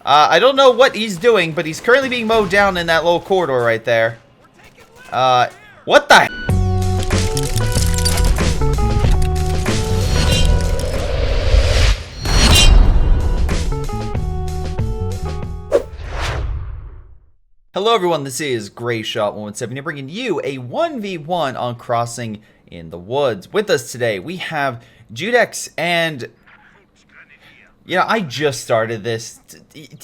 I don't know what he's doing, but he's currently being mowed down in that little corridor right there. What the? Hello everyone, this is Greyshot117 bringing you a 1v1 on Crossing in the Woods. With us today, we have Judex and... Yeah, I just started this.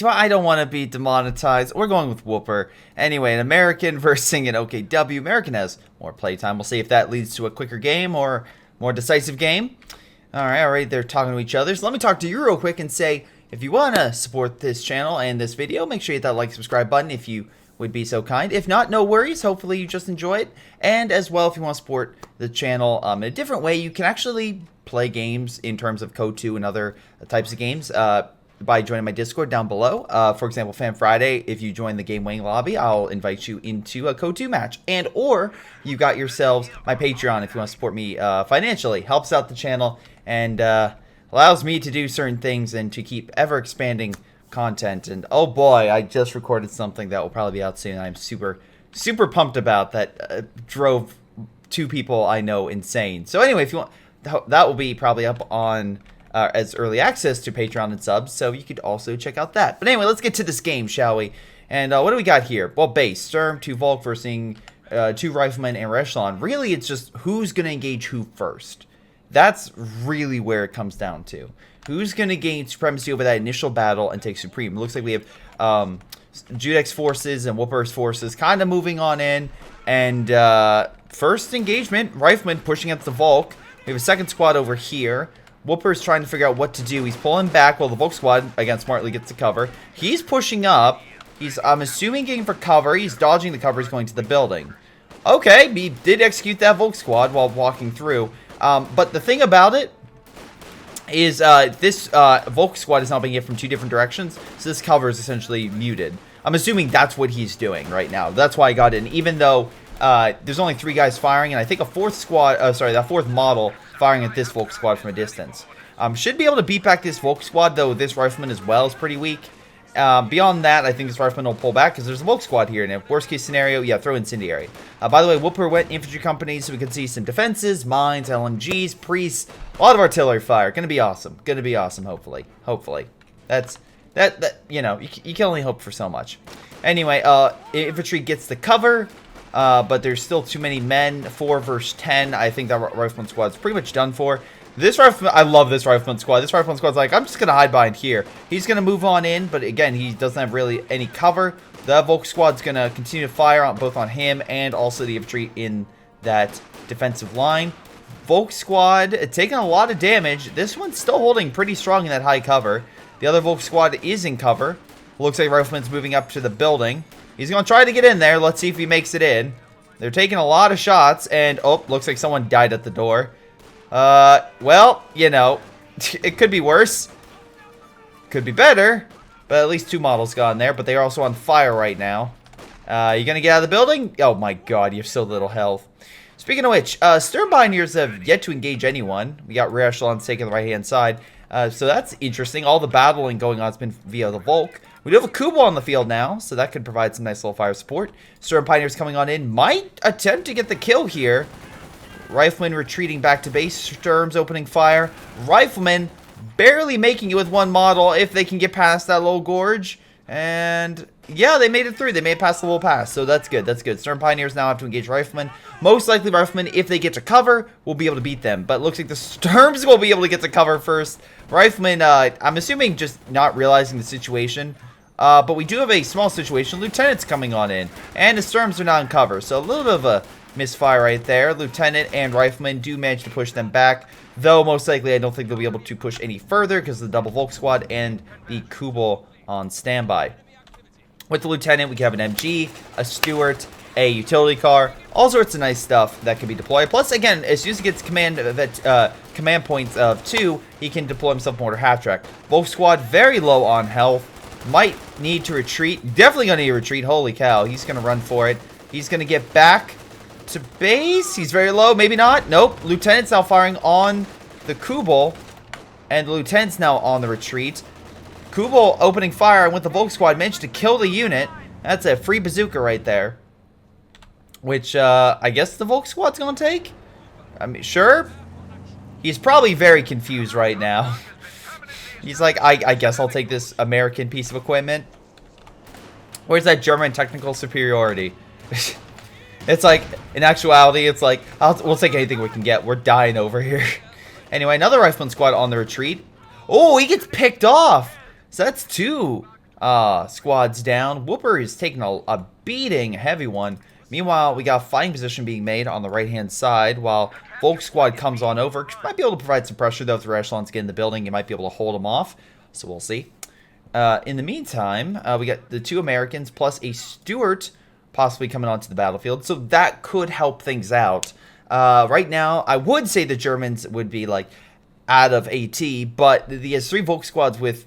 I don't want to be demonetized. We're going with Whooper. Anyway, an American versus an OKW. American has more playtime. We'll see if that leads to a quicker game or more decisive game. Alright, they're talking to each other. So let me talk to you real quick and say, if you want to support this channel and this video, make sure you hit that like, subscribe button if you would be so kind. If not, no worries. Hopefully you just enjoy it. And as well, if you want to support the channel in a different way, you can actually play games in terms of Code 2 and other types of games by joining my Discord down below. For example, Fan Friday, if you join the Game Wing lobby, I'll invite you into a Code 2 match. And or you got yourselves my Patreon if you want to support me financially. Helps out the channel and allows me to do certain things and to keep ever expanding content. And oh boy, I just recorded something that will probably be out soon. I'm super pumped about that. Drove two people I know insane. So anyway, if you want, that will be probably up on as early access to Patreon and subs, so you could also check out that. But anyway, let's get to this game, shall we? And what do we got here? Well, base Sturm, 2 Volk versus 2 Riflemen and Echelon. Really, it's just who's going to engage who first. That's really where it comes down to. Who's going to gain supremacy over that initial battle and take supreme? It looks like we have Judex forces and Whooper's forces kind of moving on in. And first engagement, Rifleman pushing against the Volk. We have a second squad over here. Whooper's trying to figure out what to do. He's pulling back while the Volk squad, again, smartly gets the cover. He's pushing up. He's, I'm assuming, getting for cover. He's dodging the cover. He's going to the building. Okay, he did execute that Volk squad while walking through. But the thing about it is this Volk squad is now being hit from 2 different directions. So this cover is essentially muted. I'm assuming that's what he's doing right now. That's why I got in. Even though there's only 3 guys firing, and I think a 4th squad, that 4th model firing at this Volk squad from a distance. Should be able to beat back this Volk squad, though this Rifleman as well is pretty weak. Beyond that, I think this Rifleman will pull back because there's a Volk squad here. And if worst case scenario, yeah, throw incendiary. By the way, Whooper went infantry company, so we can see some defenses, mines, LMGs, priests, a lot of artillery fire. Gonna be awesome. Gonna be awesome, hopefully. Hopefully. That you know, you can only hope for so much. Anyway, infantry gets the cover. But there's still too many men. 4 versus 10. I think that Rifleman squad's pretty much done for. This Rifleman, I love this Rifleman squad. This Rifleman squad's like, I'm just going to hide behind here. He's going to move on in, but again, he doesn't have really any cover. The Volk squad's going to continue to fire on both on him and also the infantry in that defensive line. Volk squad taking a lot of damage. This one's still holding pretty strong in that high cover. The other Volk squad is in cover. Looks like Rifleman's moving up to the building. He's going to try to get in there. Let's see if he makes it in. They're taking a lot of shots, and oh, looks like someone died at the door. Well, you know, it could be worse. Could be better, but at least 2 models got in there, but they're also on fire right now. You going to get out of the building? Oh my god, you have so little health. Speaking of which, Sturm Pioneers have yet to engage anyone. We got rear echelons taking the right-hand side. So that's interesting. All the battling going on has been via the Volk. We do have a Kubo on the field now, so that could provide some nice little fire support. Sturm Pioneers coming on in. Might attempt to get the kill here. Rifleman retreating back to base. Sturm's opening fire. Rifleman barely making it with 1 model if they can get past that little gorge. And yeah, they made it through. They made it past the little pass, so that's good. That's good. Sturm Pioneers now have to engage Rifleman. Most likely Rifleman, if they get to cover, will be able to beat them. But it looks like the Sturms will be able to get to cover first. Rifleman, I'm assuming just not realizing the situation. But we do have a small situation. Lieutenant's coming on in. And the Sturms are not in cover. So a little bit of a misfire right there. Lieutenant and Rifleman do manage to push them back. Though most likely I don't think they'll be able to push any further because of the double Volk squad and the Kubel on standby. With the Lieutenant, we can have an MG, a Stuart, a utility car, all sorts of nice stuff that can be deployed. Plus, again, as soon as he gets command points of 2, he can deploy himself mortar half track. Volk squad very low on health. Might need to retreat. Definitely going to need to retreat. Holy cow. He's going to run for it. He's going to get back to base. He's very low. Maybe not. Nope. Lieutenant's now firing on the Kubel. And the Lieutenant's now on the retreat. Kubel opening fire with the Volk squad managed to kill the unit. That's a free bazooka right there. Which, I guess the Volk squad's gonna take? I mean, sure. He's probably very confused right now. He's like, I guess I'll take this American piece of equipment. Where's that German technical superiority? It's like, in actuality, it's like, we'll take anything we can get. We're dying over here. Anyway, another rifleman squad on the retreat. Oh, he gets picked off. So that's 2 squads down. Whooper is taking a beating, a heavy one. Meanwhile, we got a fighting position being made on the right-hand side while Volk squad comes on over. Might be able to provide some pressure, though, if the echelons get in the building. You might be able to hold them off. So we'll see. In the meantime, we got the 2 Americans plus a Stuart possibly coming onto the battlefield. So that could help things out. Right now, I would say the Germans would be, like, out of AT, but he has 3 Volk squads with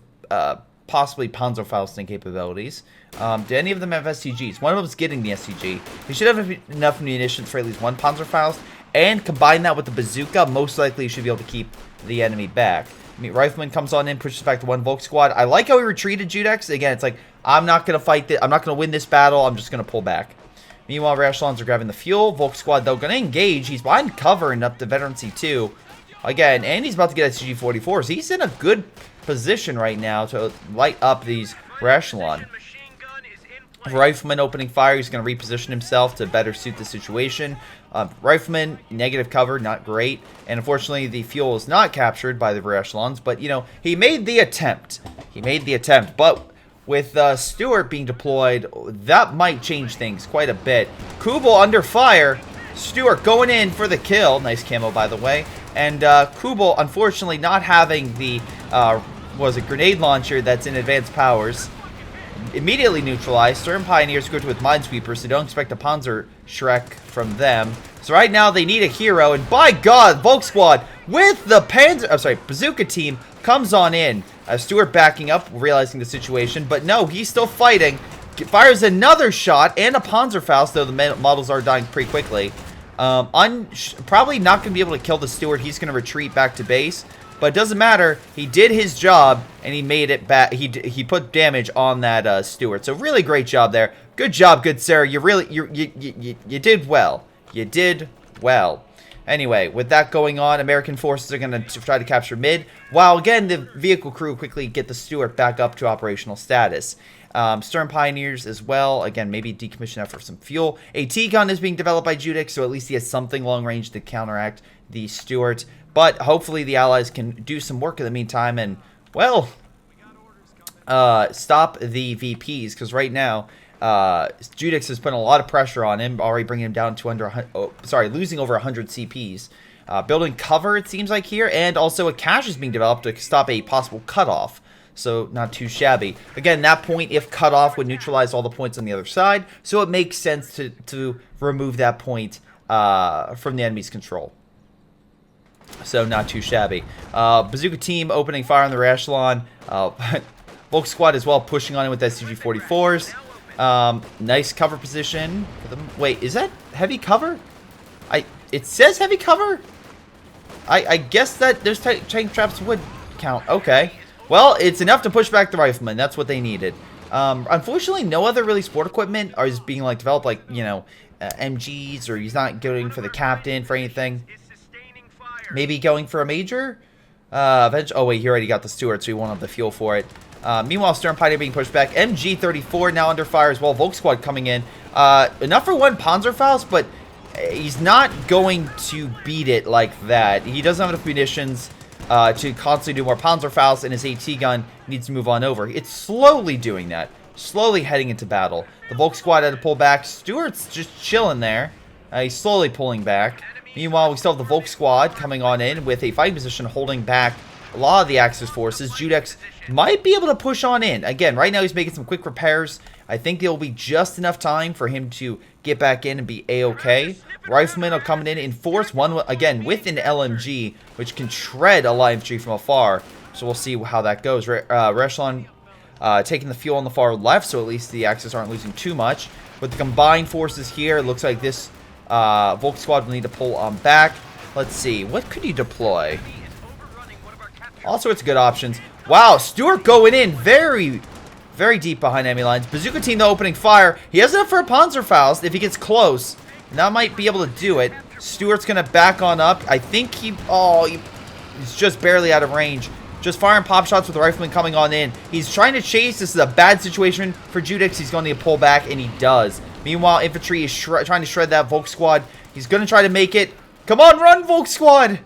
possibly Panzerfausting capabilities. Do any of them have SCGs? One of them is getting the SCG. He should have enough munitions for at least 1 Panzerfaust, and combine that with the bazooka, most likely you should be able to keep the enemy back. I mean, Rifleman comes on in, pushes back to 1 Volk squad. I like how he retreated, Judex. Again, it's like, I'm not going to fight this. I'm not going to win this battle. I'm just going to pull back. Meanwhile, echelons are grabbing the fuel. Volk squad, though, going to engage. He's behind cover and up to veteran C2. Again, and he's about to get SCG-44s. He's in a good position right now to light up these echelon. Rifleman opening fire. He's going to reposition himself to better suit the situation. Rifleman, negative cover, not great. And unfortunately, the fuel is not captured by the echelons. But, you know, he made the attempt. He made the attempt. But with Stuart being deployed, that might change things quite a bit. Kubel under fire. Stuart going in for the kill. Nice camo, by the way. And Kubel, unfortunately, not having the, grenade launcher that's in advanced powers. Immediately neutralized. Stern Pioneers equipped with Minesweepers, so don't expect a Panzer Shrek from them. So right now they need a hero, and by God, Volk squad with the Bazooka team comes on in. Stuart backing up, realizing the situation, but no, he's still fighting. Fires another shot and a Panzerfaust, though the models are dying pretty quickly. Probably not going to be able to kill the Stuart. He's going to retreat back to base. But it doesn't matter. He did his job, and he made it back. He put damage on that Stuart. So really great job there. Good job, good sir. You did well. You did well. Anyway, with that going on, American forces are going to try to capture mid. While again, the vehicle crew quickly get the Stuart back up to operational status. Stern Pioneers as well. Again, maybe decommission that for some fuel. A T-gun is being developed by Judic, so at least he has something long range to counteract the Stuart. But hopefully the Allies can do some work in the meantime and, well, stop the VPs. Because right now, Judix has put a lot of pressure on him, already bringing him down to losing over 100 CPs. Building cover, it seems like here, and also a cache is being developed to stop a possible cutoff. So, not too shabby. Again, that point, if cutoff, would neutralize all the points on the other side. So, it makes sense to remove that point from the enemy's control. So, not too shabby. Bazooka team opening fire on the echelon. Volk squad as well, pushing on it with SCG-44s. Nice cover position for them. Wait, is that heavy cover? It says heavy cover? I guess that those tank traps would count. Okay. Well, it's enough to push back the riflemen. That's what they needed. Unfortunately, no other really sport equipment is being like developed, like, you know, MGs, or he's not going for the captain for anything. Maybe going for a major? Oh, wait, he already got the Stuart, so he won't have the fuel for it. Meanwhile, Stern Pioneer being pushed back. MG-34 now under fire as well. Volk squad coming in. Enough for one Panzerfaust, but he's not going to beat it like that. He doesn't have enough munitions to constantly do more Panzerfaust, and his AT gun needs to move on over. It's slowly doing that. Slowly heading into battle. The Volk squad had to pull back. Stuart's just chilling there. He's slowly pulling back. Meanwhile, we still have the Volk squad coming on in with a fighting position holding back a lot of the Axis forces. Judex might be able to push on in. Again, right now he's making some quick repairs. I think there will be just enough time for him to get back in and be A-okay. Riflemen are coming in force, one again with an LMG, which can shred a light infantry from afar. So we'll see how that goes. Echelon taking the fuel on the far left, so at least the Axis aren't losing too much. With the combined forces here, it looks like this Volk squad will need to pull on back. Let's see, what could you deploy? All sorts of good options. Wow, Stewart going in very, very deep behind enemy lines. Bazooka team, though, opening fire. He has enough for a Panzerfaust if he gets close. Now might be able to do it. Stewart's going to back on up. I think he's just barely out of range. Just firing pop shots with the rifleman coming on in. He's trying to chase. This is a bad situation for Judix. He's going to pull back, and he does. Meanwhile, infantry is trying to shred that Volk squad. He's going to try to make it. Come on, run, Volk squad!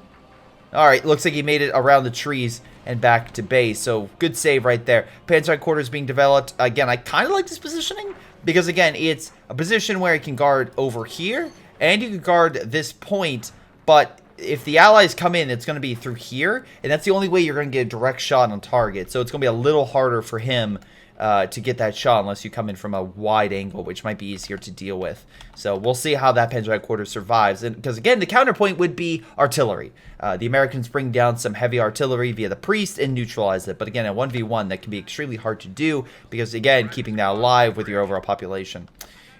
Alright, looks like he made it around the trees and back to base. So, good save right there. Panzer headquarters being developed. Again, I kind of like this positioning. Because, again, it's a position where he can guard over here. And you can guard this point. But if the allies come in, it's going to be through here. And that's the only way you're going to get a direct shot on target. So, it's going to be a little harder for him to get that shot unless you come in from a wide angle, which might be easier to deal with. So we'll see how that Panzer headquarters survives. And because again, the counterpoint would be artillery. The Americans bring down some heavy artillery via the priest and neutralize it. But again, at 1v1, that can be extremely hard to do because again, keeping that alive with your overall population.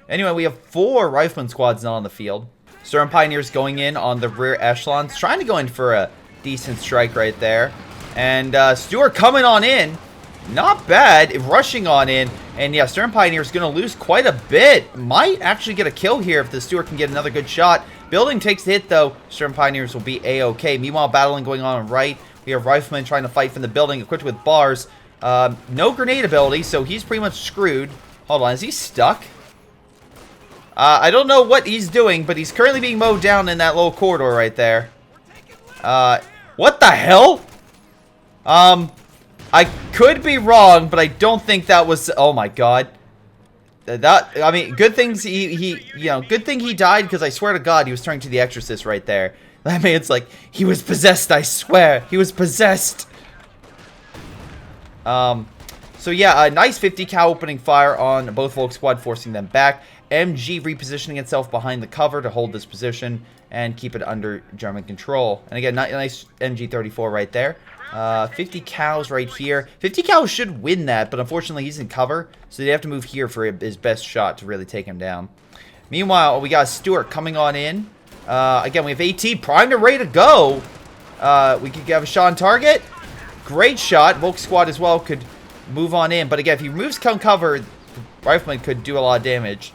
Anyway, we have 4 rifleman squads now on the field. Sturm Pioneers going in on the rear echelons, trying to go in for a decent strike right there. And Stewart coming on in. Not bad, rushing on in, and yeah, Sturm Pioneer is going to lose quite a bit. Might actually get a kill here if the Stewart can get another good shot. Building takes the hit though. Sturm Pioneers will be a-okay. Meanwhile, battling going on right. We have Riflemen trying to fight from the building, equipped with bars. No grenade ability, so he's pretty much screwed. Hold on, is he stuck? I don't know what he's doing, but he's currently being mowed down in that little corridor right there. What the hell? I could be wrong, but I don't think that was. Oh my god, I mean, good things good thing he died because I swear to God he was turning to the Exorcist right there. I mean, it's like he was possessed. I swear he was possessed. So yeah, a nice 50 cal opening fire on both Volk squad, forcing them back. MG repositioning itself behind the cover to hold this position and keep it under German control. And again, nice MG34 right there. 50 cows right here. 50 cows should win that, but unfortunately he's in cover, so they have to move here for his best shot to really take him down. Meanwhile, we got Stewart coming on in. Again, we have AT primed and ready to go. We could have a shot on target. Great shot. Volk squad as well could move on in, but again, if he removes cover, the Rifleman could do a lot of damage.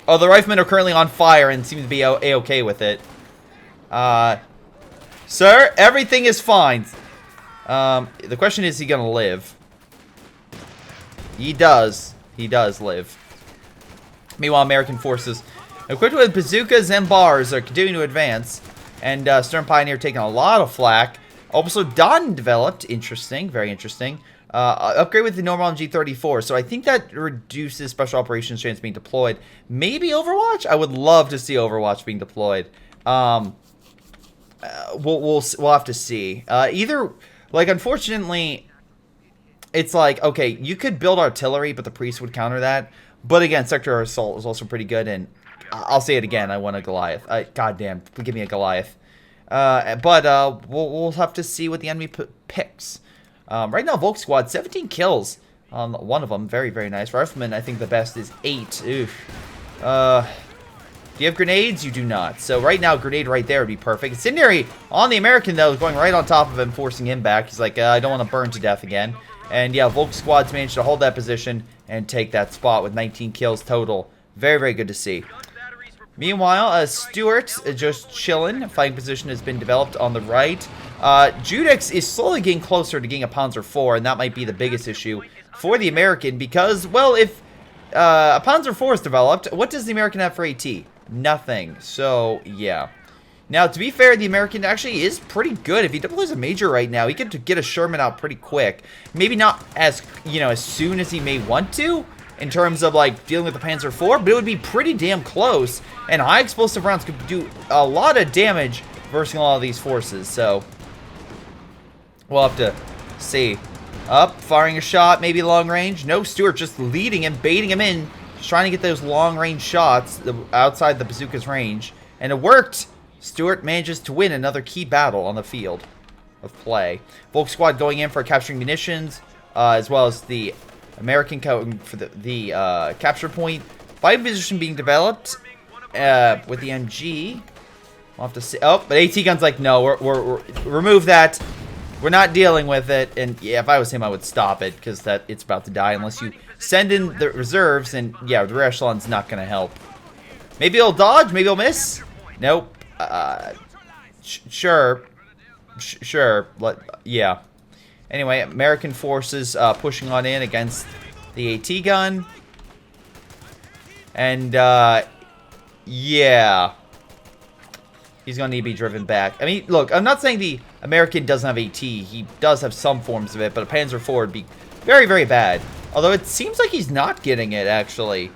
Oh, the Riflemen are currently on fire and seem to be a-okay with it. Sir, everything is fine. The question is he gonna live? He does. He does live. Meanwhile, American forces, equipped with bazookas and bars, are continuing to advance. And Sturm Pioneer taking a lot of flak. Also, Don developed. Interesting. Very interesting. Upgrade with the normal MG34. So I think that reduces special operations chance being deployed. Maybe Overwatch? I would love to see Overwatch being deployed. We'll have to see. Either... Like, unfortunately, it's like, okay, you could build artillery, but the priest would counter that. But again, Sector Assault is also pretty good, and I'll say it again, I want a Goliath. Goddamn, give me a Goliath. We'll have to see what the enemy picks. Right now, Volk Squad, 17 kills on one of them. Very, very nice. Rifleman, I think the best is 8. Oof. Do you have grenades? You do not. So right now, grenade right there would be perfect. Incendiary on the American, though, is going right on top of him, forcing him back. He's like, I don't want to burn to death again. And yeah, Volk squad's managed to hold that position and take that spot with 19 kills total. Very, very good to see. Meanwhile, Stewart just chilling. Fighting position has been developed on the right. Judex is slowly getting closer to getting a Panzer IV, and that might be the biggest issue for the American because, well, if a Panzer IV is developed, what does the American have for AT? Nothing. So, yeah. Now, to be fair, the American actually is pretty good. If he deploys a major right now, he could get a Sherman out pretty quick. Maybe not as, as soon as he may want to, in terms of, like, dealing with the Panzer IV, but it would be pretty damn close. And high explosive rounds could do a lot of damage versus a lot of these forces, so we'll have to see. Up, firing a shot, maybe long range. No, Stewart just leading him, baiting him in, just trying to get those long range shots outside the bazooka's range. And it worked! Stewart manages to win another key battle on the field of play. Volk squad going in for capturing munitions, as well as the American for the capture point. Fighting position being developed with the MG. We'll have to see. Oh, but AT gun's like, no, we're remove that. We're not dealing with it. And yeah, if I was him, I would stop it because it's about to die unless you send in the reserves. And yeah, the rear echelon's not going to help. Maybe he'll dodge. Maybe he'll miss. Nope. Sure. Sure. Yeah. Anyway, American forces pushing on in against the AT gun. And, yeah. He's going to need to be driven back. I mean, look, I'm not saying the American doesn't have AT. He does have some forms of it, but a Panzer IV would be very, very bad. Although it seems like he's not getting it, actually.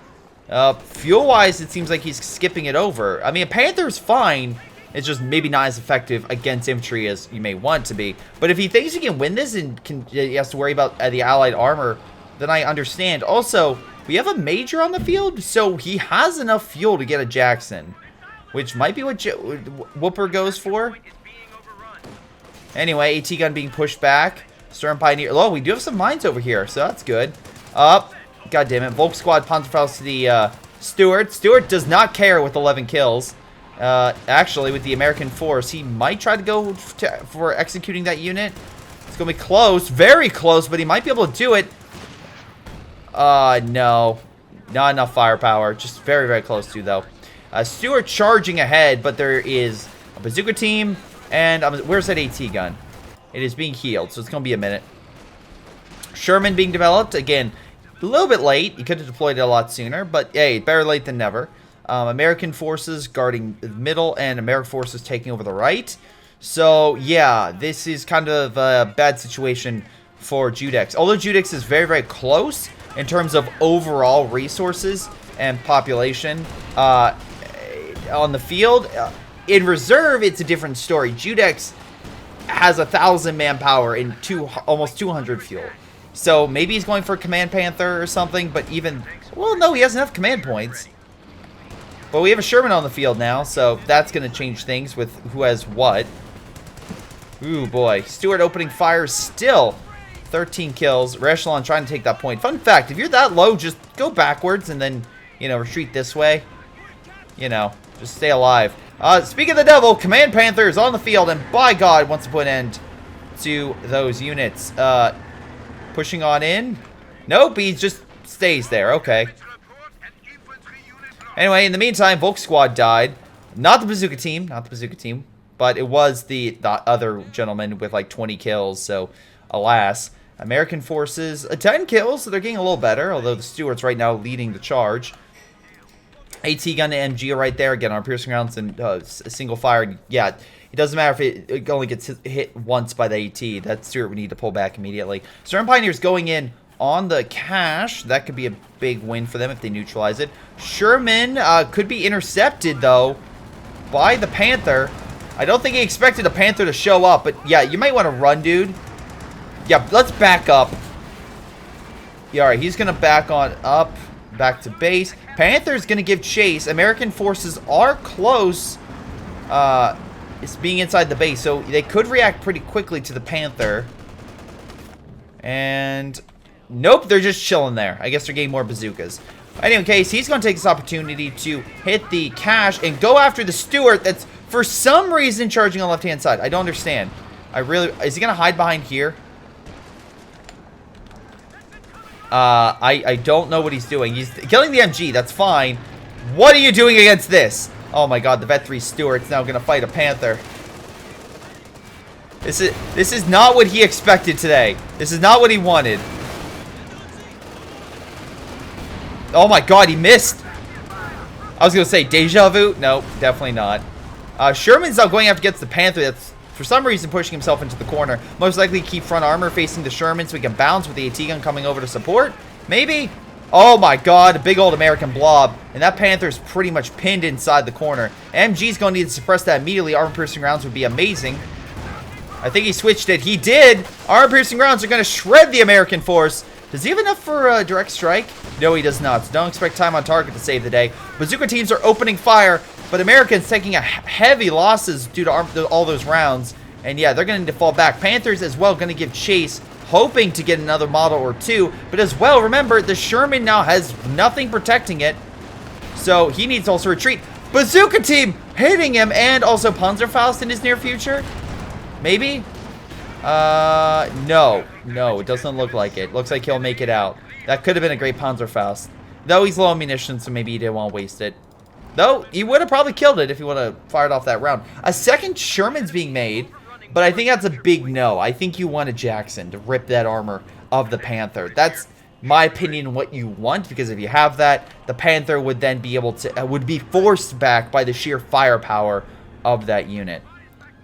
Fuel-wise, it seems like he's skipping it over. I mean, a Panther's fine. It's just maybe not as effective against infantry as you may want to be. But if he thinks he can win this and he has to worry about the Allied armor, then I understand. Also, we have a Major on the field, so he has enough fuel to get a Jackson. Which might be what Whooper goes for. Anyway, AT gun being pushed back. Stern Pioneer. Oh, we do have some mines over here, so that's good. Up. God damn it. Volk Squad Panzerfaust to the Stuart. Stuart does not care with 11 kills. Actually, with the American force, he might try to go for executing that unit. It's going to be close. Very close, but he might be able to do it. No. Not enough firepower. Just very, very close to, though. Stuart charging ahead, but there is a bazooka team, and where's that AT gun? It is being healed, so it's going to be a minute. Sherman being developed, again, a little bit late. You could have deployed it a lot sooner, but hey, better late than never. American forces guarding the middle, and American forces taking over the right. So, yeah, this is kind of a bad situation for Judex. Although Judex is very, very close in terms of overall resources and population, on the field. In reserve, it's a different story. Judex has 1,000 manpower and almost 200 fuel. So maybe he's going for a Command Panther or something, but even... Well, no, he has enough command points. But we have a Sherman on the field now, so that's going to change things with who has what. Ooh, boy. Stuart opening fire still. 13 kills. Echelon trying to take that point. Fun fact, if you're that low, just go backwards and then, you know, retreat this way. You know, just stay alive. Speaking of the devil, Command Panther is on the field, and by God, wants to put an end to those units. Pushing on in. Nope, he just stays there. Okay. Anyway, in the meantime, Volk Squad died. Not the bazooka team. Not the bazooka team. But it was the other gentleman with like 20 kills. So, alas. American forces, 10 kills. So they're getting a little better. Although the Stuarts right now leading the charge. AT gun to MG right there. Again, our piercing rounds and single fire. Yeah, it doesn't matter if it only gets hit once by the AT. That Stuart we need to pull back immediately. Stern Pioneers going in on the cache. That could be a big win for them if they neutralize it. Sherman could be intercepted, though, by the Panther. I don't think he expected a Panther to show up, but yeah, you might want to run, dude. Yeah, let's back up. Yeah, all right, he's going to back on up. Back to base. Panther's going to give chase. American forces are close. It's being inside the base, so they could react pretty quickly to the Panther. And nope, they're just chilling there. I guess they're getting more bazookas. In any case, he's going to take this opportunity to hit the cache and go after the Stuart that's for some reason charging on the left-hand side. I don't understand. Is he going to hide behind here? I don't know what he's doing. He's killing the MG. That's fine. What are you doing against this? Oh my God, the Vet 3 Stuart's now going to fight a Panther. This is not what he expected today. This is not what he wanted. Oh my God, he missed. I was going to say deja vu. No, definitely not. Sherman's now going after gets the Panther. That's for some reason pushing himself into the corner. Most likely keep front armor facing the Sherman so he can bounce with the AT gun coming over to support. Maybe. Oh my God, a big old American blob. And that Panther's pretty much pinned inside the corner. MG's going to need to suppress that immediately. Armor-piercing rounds would be amazing. I think he switched it. He did. Armor-piercing rounds are going to shred the American force. Does he have enough for a direct strike? No, he does not. So don't expect time on target to save the day. Bazooka teams are opening fire, but Americans taking heavy losses due to all those rounds. And yeah, they're going to need to fall back. Panthers as well going to give chase, hoping to get another model or two. But as well, remember, the Sherman now has nothing protecting it. So he needs to also retreat. Bazooka team hitting him, and also Panzerfaust in his near future. Maybe? No. No, it doesn't look like it. Looks like he'll make it out. That could have been a great Panzerfaust. Though he's low on munitions, so maybe he didn't want to waste it. Though, he would have probably killed it if he would have fired off that round. A second Sherman's being made, but I think that's a big no. I think you want a Jackson to rip that armor of the Panther. That's my opinion what you want, because if you have that, the Panther would then be able to, would be forced back by the sheer firepower of that unit.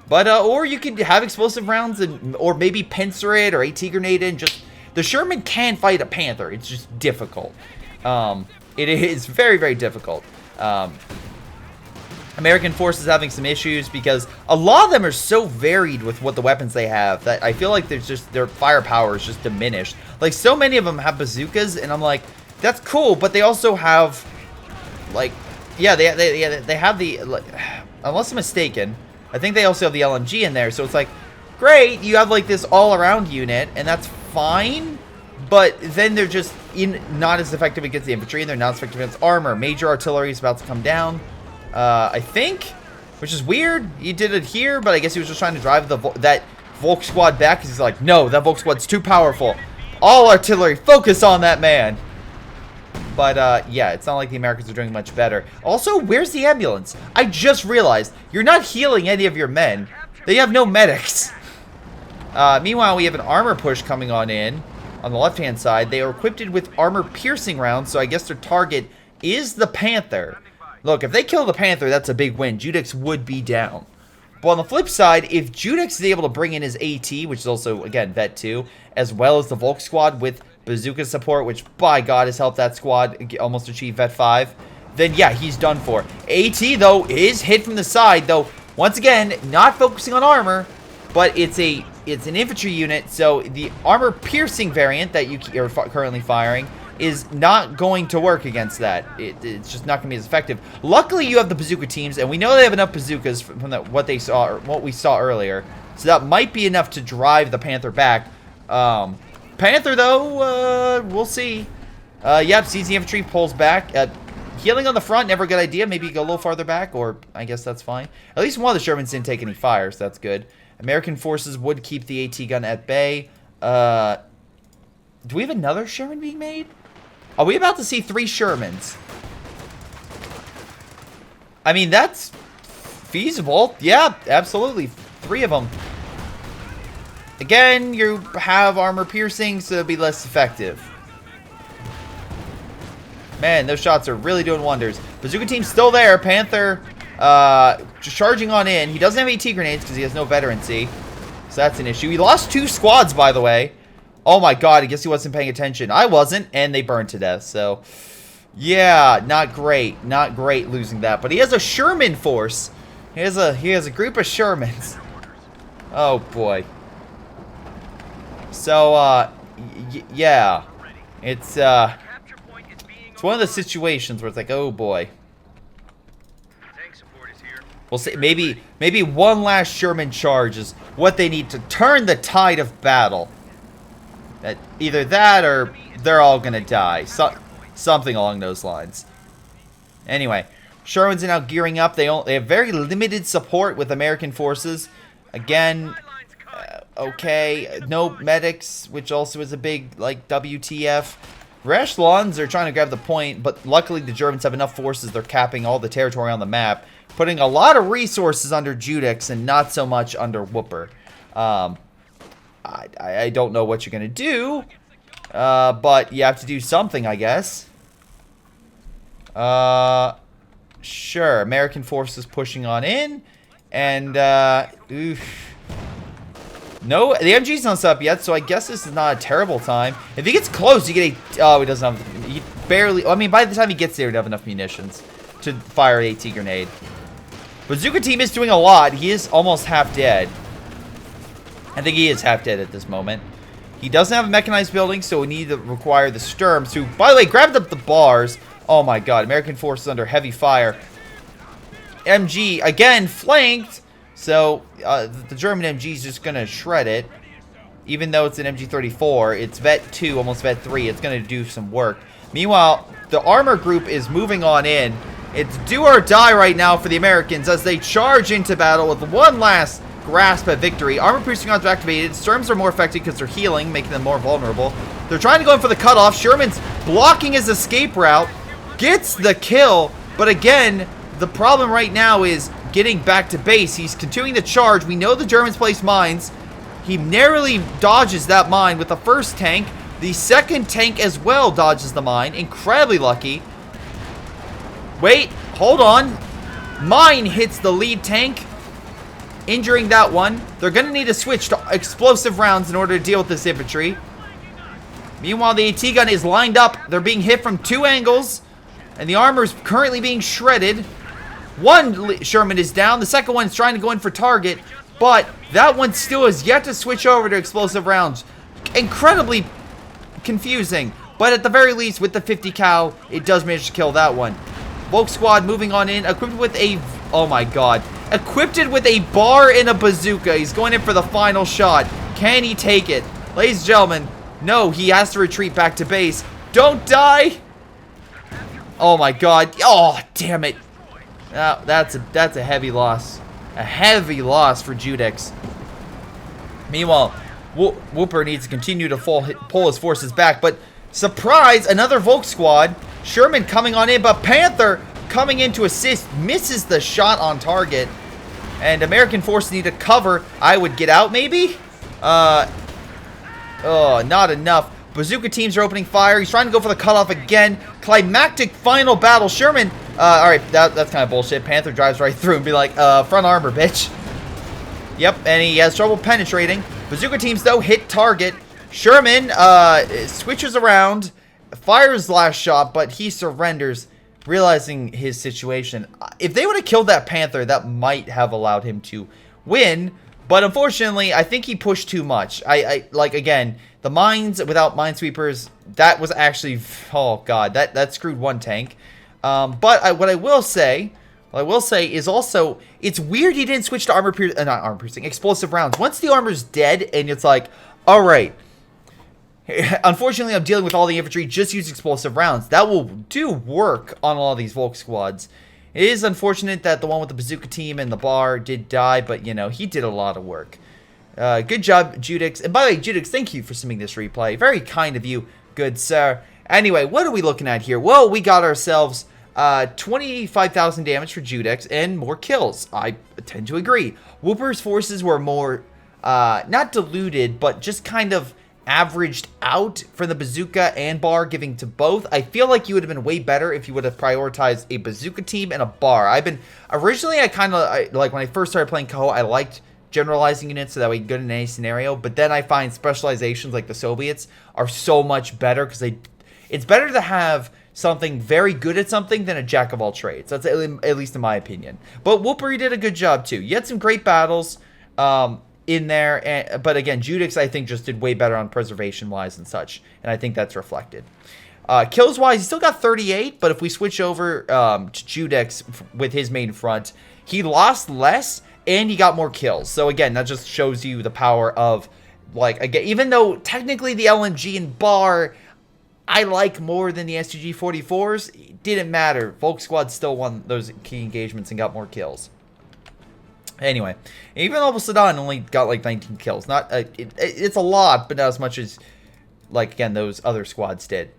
But, or you could have explosive rounds, and or maybe pincer it, or AT grenade in. Just, the Sherman can fight a Panther. It's just difficult. It is very, very difficult. American forces having some issues because a lot of them are so varied with what the weapons they have that I feel like there's just their firepower is just diminished. Like, so many of them have bazookas, and I'm like, that's cool, but they also have, like, yeah, they have the, like, unless I'm mistaken, I think they also have the LMG in there. So it's like, great, you have like this all-around unit, and that's fine. But then they're just not as effective against the infantry, and they're not as effective against armor. Major artillery is about to come down, I think, which is weird. He did it here, but I guess he was just trying to drive that Volk squad back, because he's like, no, that Volk squad's too powerful. All artillery, focus on that man. But, yeah, it's not like the Americans are doing much better. Also, where's the ambulance? I just realized, you're not healing any of your men. They have no medics. Meanwhile, we have an armor push coming on in. On the left-hand side, they are equipped with armor-piercing rounds, so I guess their target is the Panther. Look, if they kill the Panther, that's a big win. Judex would be down. But on the flip side, if Judex is able to bring in his AT, which is also, again, Vet 2, as well as the Volk squad with bazooka support, which, by God, has helped that squad almost achieve Vet 5, then, yeah, he's done for. AT, though, is hit from the side, though, once again, not focusing on armor, but it's an infantry unit, so the armor-piercing variant that you are currently firing is not going to work against that. It's just not going to be as effective. Luckily, you have the bazooka teams, and we know they have enough bazookas from what they saw, or what we saw earlier, so that might be enough to drive the Panther back. Panther, though, we'll see. Yep, sees the infantry, pulls back. Healing on the front, never a good idea. Maybe go a little farther back, or I guess that's fine. At least one of the Shermans didn't take any fire, so that's good. American forces would keep the AT gun at bay. Do we have another Sherman being made? Are we about to see 3 Shermans? I mean, that's feasible. Yeah, absolutely. 3 of them. Again, you have armor piercing, so it'll be less effective. Man, those shots are really doing wonders. Bazooka team's still there. Panther just charging on in. He doesn't have AT grenades because he has no veterancy. So that's an issue. He lost 2 squads, by the way. Oh my God, I guess he wasn't paying attention. I wasn't, and they burned to death. So, yeah, not great. Not great losing that. But he has a Sherman force. He has a group of Shermans. Oh boy. So, yeah. It's one of the situations where it's like, oh boy. We'll see. Maybe one last Sherman charge is what they need to turn the tide of battle. Either that or they're all gonna die. Something along those lines. Anyway, Shermans are now gearing up. They have very limited support with American forces. Again, okay, no medics, which also is a big like WTF. Rashlons are trying to grab the point, but luckily the Germans have enough forces. They're capping all the territory on the map, putting a lot of resources under Judex and not so much under Whooper. I don't know what you're going to do, but you have to do something, I guess. Sure, American forces pushing on in, and, oof. No, the MG's not set up yet, so I guess this is not a terrible time. If he gets close, you get a... Oh, he doesn't have... He barely... I mean, by the time he gets there, he'd have enough munitions to fire an AT grenade. Bazooka team is doing a lot. He is almost half dead. I think he is half dead at this moment. He doesn't have a mechanized building, so we need to require the Sturms, who, by the way, grabbed up the bars. Oh my God, American forces under heavy fire. MG, again, flanked. So, the German MG is just going to shred it. Even though it's an MG34, it's Vet 2, almost Vet 3. It's going to do some work. Meanwhile, the armor group is moving on in. It's do or die right now for the Americans as they charge into battle with one last grasp at victory. Armor piercing rounds are activated. Storms are more effective because they're healing, making them more vulnerable. They're trying to go in for the cutoff. Sherman's blocking his escape route. Gets the kill. But again, the problem right now is getting back to base. He's continuing to charge. We know the Germans place mines. He narrowly dodges that mine with the first tank. The second tank as well dodges the mine. Incredibly lucky. Wait, hold on. Mine hits the lead tank, injuring that one. They're going to need to switch to explosive rounds in order to deal with this infantry. Meanwhile, the AT gun is lined up. They're being hit from 2 angles, and the armor is currently being shredded. One Sherman is down. The second one is trying to go in for target, but that one still has yet to switch over to explosive rounds. Incredibly confusing, but at the very least, with the 50 cal, it does manage to kill that one. Volk squad moving on in, equipped with a, oh my god, equipped with a bar and a bazooka. He's going in for the final shot. Can he take it? Ladies and gentlemen, no, he has to retreat back to base. Don't die. Oh my god. Oh, damn it. That's a heavy loss. A heavy loss for Judex. Meanwhile, Whooper needs to continue to pull his forces back, but surprise, another Volk squad. Sherman coming on in, but Panther coming in to assist, misses the shot on target. And American forces need to cover. I would get out, maybe? Oh, not enough. Bazooka teams are opening fire. He's trying to go for the cutoff again. Climactic final battle. Sherman, alright, that's kind of bullshit. Panther drives right through and be like, front armor, bitch. Yep, and he has trouble penetrating. Bazooka teams, though, hit target. Sherman switches around, fires last shot, but he surrenders, realizing his situation. If they would have killed that Panther, that might have allowed him to win. But unfortunately, I think he pushed too much. Like, again, the mines without minesweepers, that was actually, oh god, that screwed one tank. But what I will say is also, it's weird he didn't switch to not armor piercing, explosive rounds. Once the armor's dead, and it's like, all right, unfortunately, I'm dealing with all the infantry. Just use explosive rounds. That will do work on all these Volk squads. It is unfortunate that the one with the bazooka team and the bar did die, but, you know, he did a lot of work. Good job, Judix. And by the way, Judix, thank you for submitting this replay. Very kind of you, good sir. Anyway, what are we looking at here? Well, we got ourselves 25,000 damage for Judix and more kills. I tend to agree. Whooper's forces were more, not diluted, but just kind of averaged out for the bazooka and bar, giving to both. I feel like you would have been way better if you would have prioritized a bazooka team and a bar. Originally, I kind of, like when I first started playing Ko, I liked generalizing units so that way good in any scenario, but then I find specializations like the Soviets are so much better because it's better to have something very good at something than a jack of all trades. That's at least in my opinion. But Whooper did a good job too. You had some great battles in there, but again, Judix I think just did way better on preservation wise and such, and I think that's reflected. Kills wise, he still got 38, but if we switch over to Judix with his main front, he lost less and he got more kills. So again, that just shows you the power of, like, again, even though technically the LMG and bar I like more than the STG-44s, it didn't matter. Volk squad still won those key engagements and got more kills. Anyway, even though Saddam only got like 19 kills, it's a lot, but not as much as, like, again, those other squads did.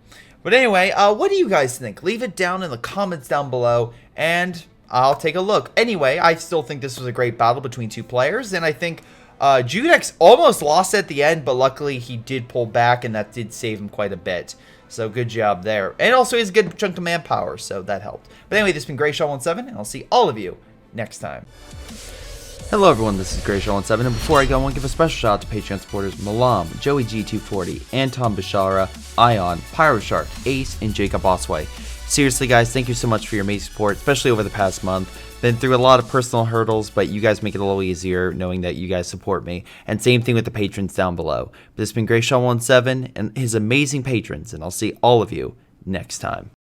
But anyway, what do you guys think? Leave it down in the comments down below, and I'll take a look. Anyway, I still think this was a great battle between two players, and I think Judix almost lost at the end, but luckily he did pull back, and that did save him quite a bit. So good job there. And also he has a good chunk of manpower, so that helped. But anyway, this has been Greyshot17, and I'll see all of you next time. Hello everyone, this is Greyshot17, and before I go, I want to give a special shout out to Patreon supporters Milam, Joey G240, Anton, Bishara, Ion, PyroShark, Ace, and Jakub Ocwieja. Seriously guys, thank you so much for your amazing support, especially over the past month. Been through a lot of personal hurdles, but you guys make it a little easier knowing that you guys support me. And same thing with the patrons down below. But this has been Greyshot17 and his amazing patrons, and I'll see all of you next time.